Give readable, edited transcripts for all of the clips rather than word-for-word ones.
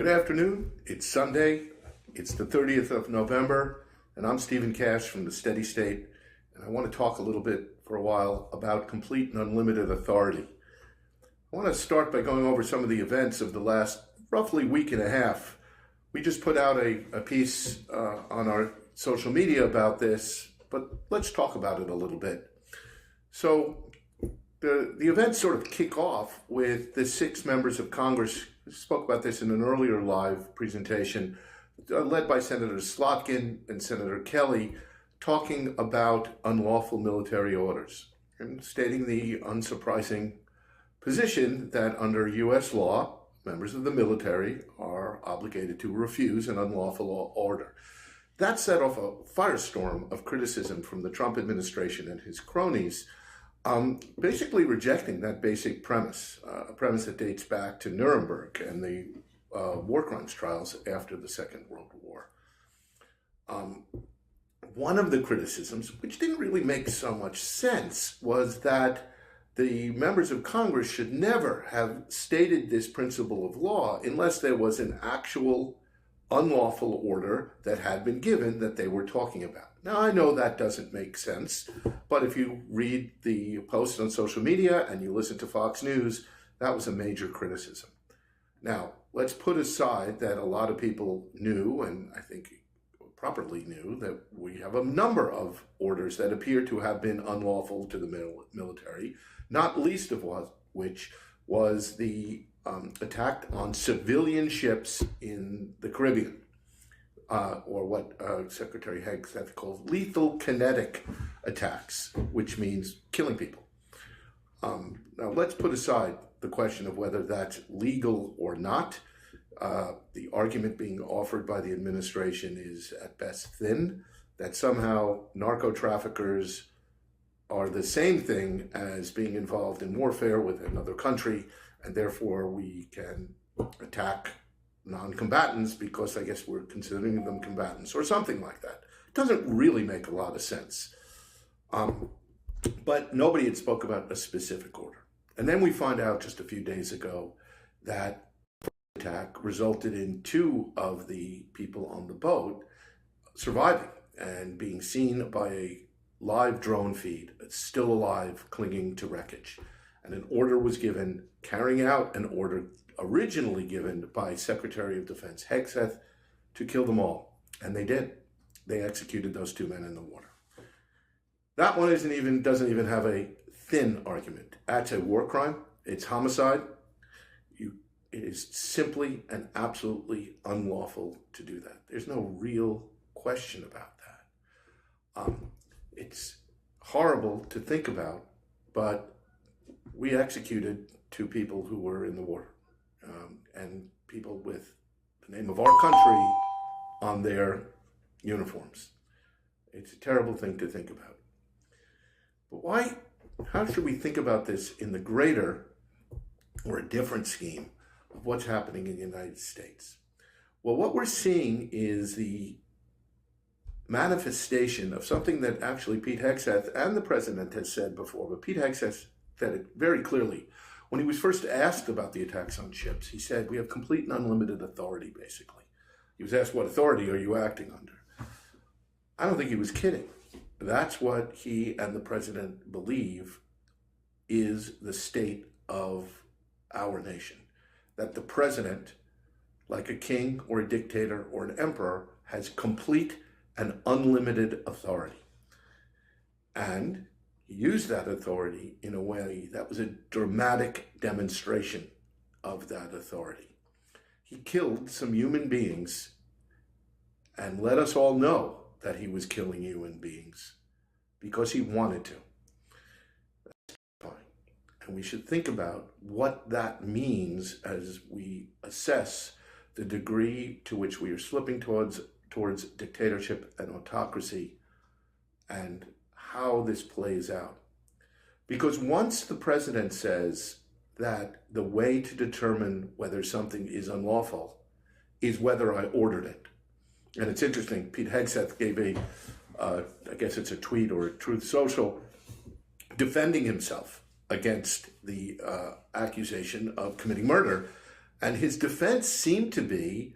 Good afternoon. It's Sunday. It's the 30th of November, and I'm Stephen Cash from the Steady State, and I want to talk a little bit for a while about complete and unlimited authority. I want to start by going over some of the events of the last roughly week and a half. We just put out a piece on our social media about this, but let's talk about it a little bit. So the events sort of kick off with the 6 members of Congress. We spoke about this in an earlier live presentation, led by Senator Slotkin and Senator Kelly, talking about unlawful military orders and stating the unsurprising position that under U.S. law, members of the military are obligated to refuse an unlawful order. That set off a firestorm of criticism from the Trump administration and his cronies, basically rejecting that basic premise, a premise that dates back to Nuremberg and the war crimes trials after the Second World War. One of the criticisms, which didn't really make so much sense, was that the members of Congress should never have stated this principle of law unless there was an actual unlawful order that had been given that they were talking about. Now, I know that doesn't make sense, but if you read the posts on social media and you listen to Fox News, that was a major criticism. Now, let's put aside that a lot of people knew, and I think properly knew, that we have a number of orders that appear to have been unlawful to the military, not least of which was the attack on civilian ships in the Caribbean, or what Secretary Hegseth calls lethal kinetic attacks, which means killing people. Now, let's put aside the question of whether that's legal or not. The argument being offered by the administration is at best thin, that somehow narco-traffickers are the same thing as being involved in warfare with another country, and therefore we can attack non-combatants because I guess we're considering them combatants or something like that. It doesn't really make a lot of sense. But nobody had spoke about a specific order. And then we find out just a few days ago that the attack resulted in 2 of the people on the boat surviving and being seen by a live drone feed, still alive, clinging to wreckage. And an order was given, carrying out an order originally given by Secretary of Defense Hegseth to kill them all. And they did. They executed those 2 men in the water. That one doesn't even have a thin argument. That's a war crime. It's homicide. It is simply and absolutely unlawful to do that. There's no real question about that. It's horrible to think about, but we executed 2 people who were in the water, and people with the name of our country on their uniforms. It's a terrible thing to think about. But how should we think about this in the greater or a different scheme of what's happening in the United States? Well, what we're seeing is the manifestation of something that actually Pete Hegseth and the president has said before, but Pete Hegseth said it very clearly. When he was first asked about the attacks on ships, he said, we have complete and unlimited authority, basically. He was asked, what authority are you acting under? I don't think he was kidding. That's what he and the president believe is the state of our nation. That the president, like a king or a dictator or an emperor, has complete and unlimited authority. And he used that authority in a way that was a dramatic demonstration of that authority. He killed some human beings and let us all know that he was killing human beings because he wanted to. That's fine. And we should think about what that means as we assess the degree to which we are slipping towards dictatorship and autocracy, and how this plays out. Because once the president says that the way to determine whether something is unlawful is whether I ordered it. And it's interesting, Pete Hegseth gave I guess it's a tweet or a Truth Social, defending himself against the accusation of committing murder. And his defense seemed to be,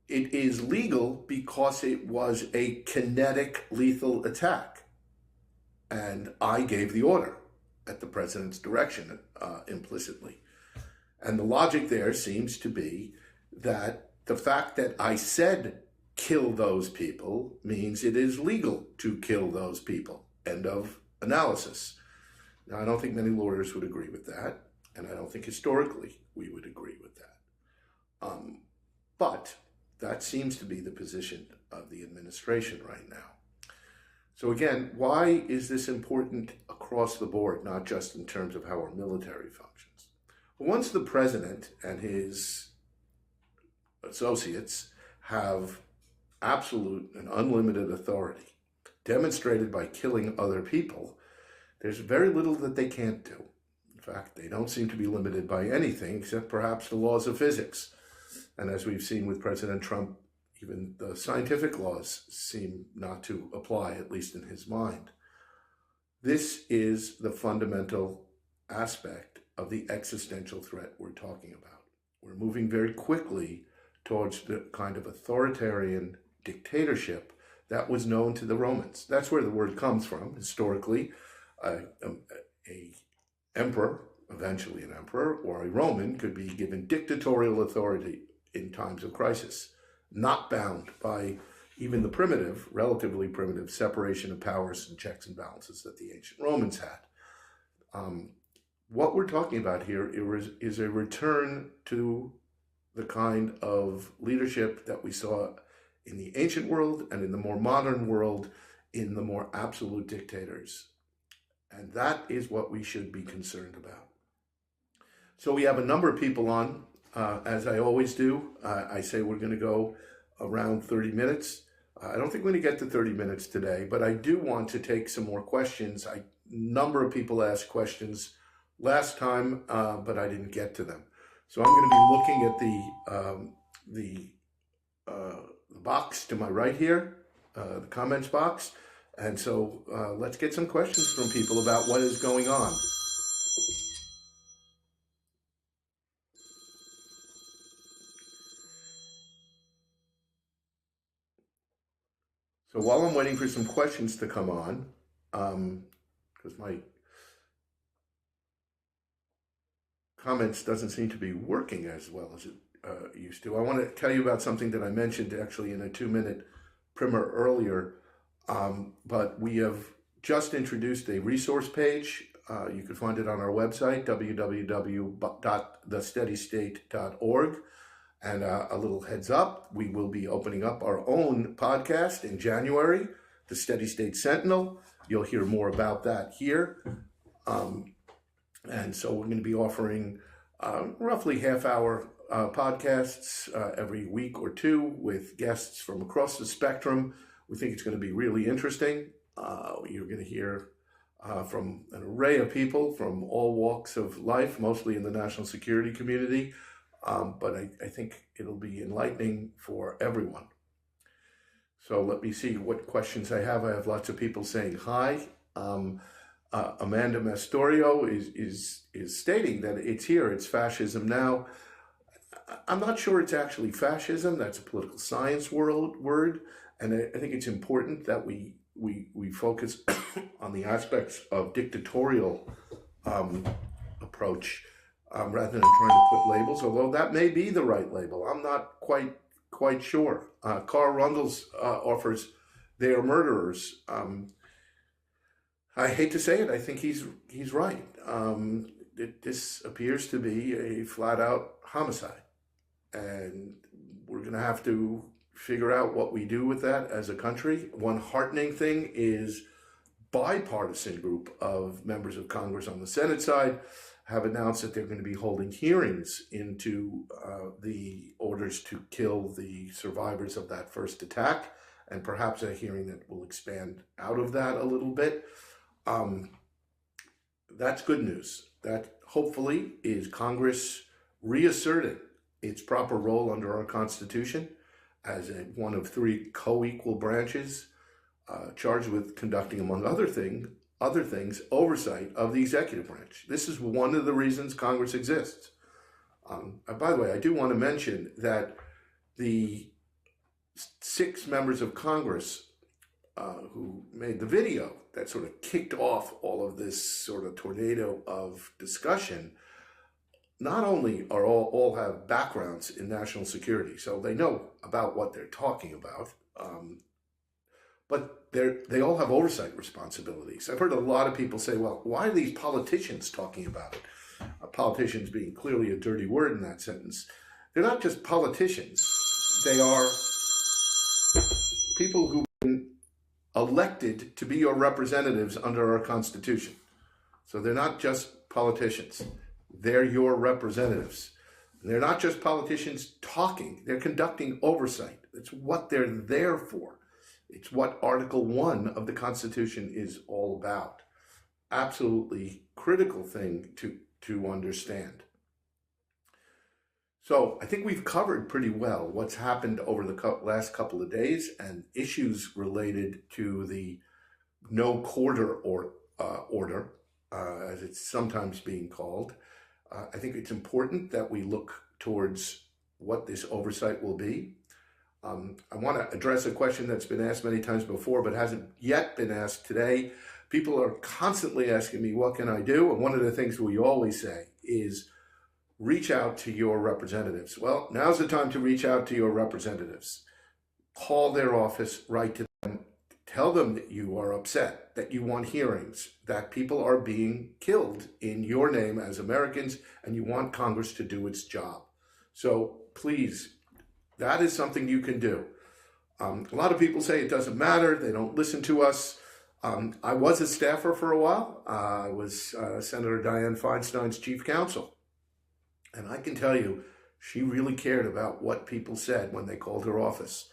it is legal because it was a kinetic lethal attack. And I gave the order at the president's direction, implicitly. And the logic there seems to be that the fact that I said kill those people means it is legal to kill those people. End of analysis. Now, I don't think many lawyers would agree with that, and I don't think historically we would agree with that. But that seems to be the position of the administration right now. So again, why is this important across the board, not just in terms of how our military functions? Well, once the president and his associates have absolute and unlimited authority, demonstrated by killing other people, there's very little that they can't do. In fact, they don't seem to be limited by anything except perhaps the laws of physics. And as we've seen with President Trump, even the scientific laws seem not to apply, at least in his mind. This is the fundamental aspect of the existential threat we're talking about. We're moving very quickly towards the kind of authoritarian dictatorship that was known to the Romans. That's where the word comes from, historically. A emperor, eventually an emperor, or a Roman could be given dictatorial authority in times of crisis, not bound by even the primitive, relatively primitive separation of powers and checks and balances that the ancient Romans had. What we're talking about here is a return to the kind of leadership that we saw in the ancient world and in the more modern world, in the more absolute dictators. And that is what we should be concerned about. So we have a number of people on, as I always do. I say we're going to go around 30 minutes. I don't think we're going to get to 30 minutes today, but I do want to take some more questions. A number of people asked questions last time, but I didn't get to them. So I'm going to be looking at the box to my right here, the comments box. And so let's get some questions from people about what is going on. So while I'm waiting for some questions to come on, because my comments doesn't seem to be working as well as it used to, I want to tell you about something that I mentioned actually in a 2-minute primer earlier. But we have just introduced a resource page. You can find it on our website, www.thesteadystate.org. And a little heads up, we will be opening up our own podcast in January, the Steady State Sentinel. You'll hear more about that here. And so we're going to be offering roughly half-hour podcasts every week or two with guests from across the spectrum. We think it's going to be really interesting. You're going to hear from an array of people from all walks of life, mostly in the national security community. But I think it'll be enlightening for everyone. So let me see what questions I have. I have lots of people saying hi. Amanda Mastorio is stating that it's here. It's fascism now. I'm not sure it's actually fascism. That's a political science word. And I think it's important that we focus on the aspects of dictatorial approach rather than trying to put labels, although that may be the right label. I'm not quite sure. Carl Rundles offers they are murderers. I hate to say it. I think he's right. This appears to be a flat-out homicide, and we're going to have to figure out what we do with that as a country. One heartening thing is bipartisan group of members of Congress on the Senate side have announced that they're going to be holding hearings into the orders to kill the survivors of that first attack, and perhaps a hearing that will expand out of that a little bit. That's good news. That hopefully is Congress reasserting its proper role under our Constitution as one of 3 co-equal branches charged with conducting, among other things, oversight of the executive branch. This is one of the reasons Congress exists. By the way, I do want to mention that the 6 members of Congress who made the video that sort of kicked off all of this sort of tornado of discussion, not only are all have backgrounds in national security, so they know about what they're talking about, but they all have oversight responsibilities. I've heard a lot of people say, well, why are these politicians talking about it? Politicians being clearly a dirty word in that sentence. They're not just politicians. They are people who've been elected to be your representatives under our Constitution. So they're not just politicians. They're your representatives. And they're not just politicians talking. They're conducting oversight. It's what they're there for. It's what Article 1 of the Constitution is all about. Absolutely critical thing to understand. So I think we've covered pretty well what's happened over the last couple of days and issues related to the no quarter order, as it's sometimes being called. I think it's important that we look towards what this oversight will be. I want to address a question that's been asked many times before, but hasn't yet been asked today. People are constantly asking me, what can I do? And one of the things we always say is, reach out to your representatives. Well, now's the time to reach out to your representatives. Call their office, write to them, tell them that you are upset, that you want hearings, that people are being killed in your name as Americans, and you want Congress to do its job. So please, that is something you can do. A lot of people say it doesn't matter, they don't listen to us. I was a staffer for a while. I was Senator Dianne Feinstein's chief counsel. And I can tell you, she really cared about what people said when they called her office.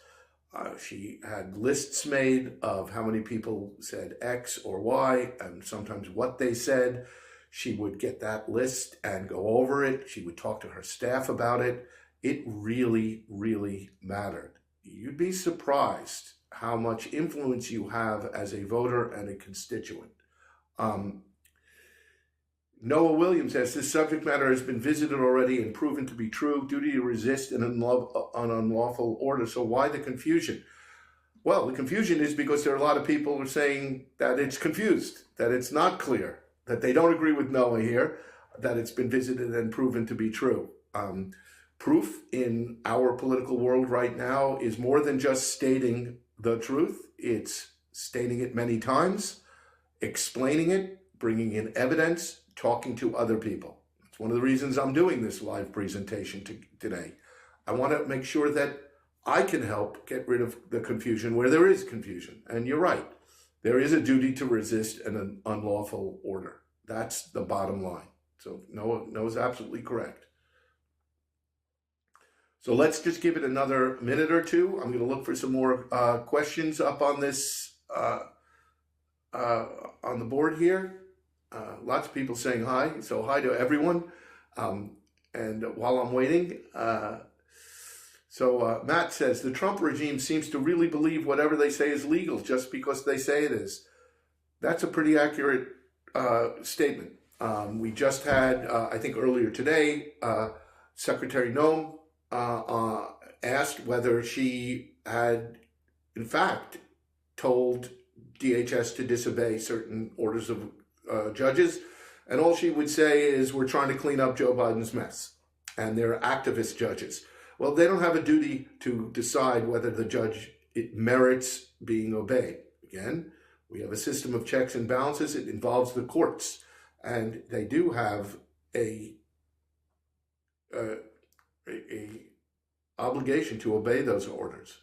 She had lists made of how many people said X or Y, and sometimes what they said. She would get that list and go over it. She would talk to her staff about it. It really, really mattered. You'd be surprised how much influence you have as a voter and a constituent. Noah Williams says, this subject matter has been visited already and proven to be true. Duty to resist an unlawful order. So why the confusion? Well, the confusion is because there are a lot of people who are saying that it's confused, that it's not clear, that they don't agree with Noah here, that it's been visited and proven to be true. Proof in our political world right now is more than just stating the truth. It's stating it many times, explaining it, bringing in evidence, talking to other people. It's one of the reasons I'm doing this live presentation today. I want to make sure that I can help get rid of the confusion where there is confusion. And you're right. There is a duty to resist an unlawful order. That's the bottom line. So Noah's absolutely correct. So let's just give it another minute or two. I'm going to look for some more questions up on this, on the board here. Lots of people saying hi, so hi to everyone. And while I'm waiting, Matt says, the Trump regime seems to really believe whatever they say is legal just because they say it is. That's a pretty accurate statement. We just had, I think earlier today, Secretary Noem asked whether she had, in fact, told DHS to disobey certain orders of judges, and all she would say is, we're trying to clean up Joe Biden's mess, and they're activist judges. Well, they don't have a duty to decide whether the judge, it merits being obeyed. Again, we have a system of checks and balances. It involves the courts, and they do have a obligation to obey those orders.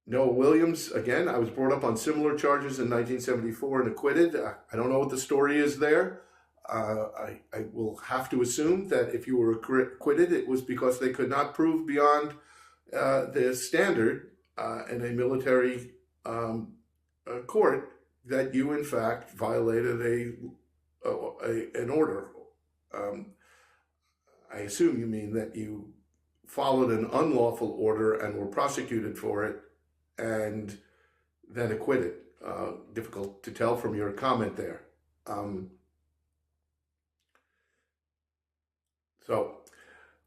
Noah Williams, again, I was brought up on similar charges in 1974 and acquitted. I don't know what the story is there. I will have to assume that if you were acquitted, it was because they could not prove beyond the standard in a military court that you, in fact, violated an order. I assume you mean that you followed an unlawful order and were prosecuted for it and then acquitted. Difficult to tell from your comment there. So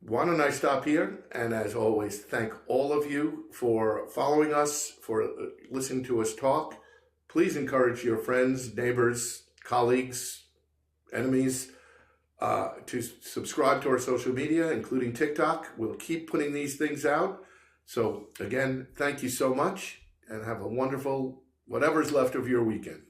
why don't I stop here? And as always, thank all of you for following us, for listening to us talk. Please encourage your friends, neighbors, colleagues, enemies to subscribe to our social media, including TikTok. We'll keep putting these things out. So again, thank you so much and have a wonderful, whatever's left of your weekend.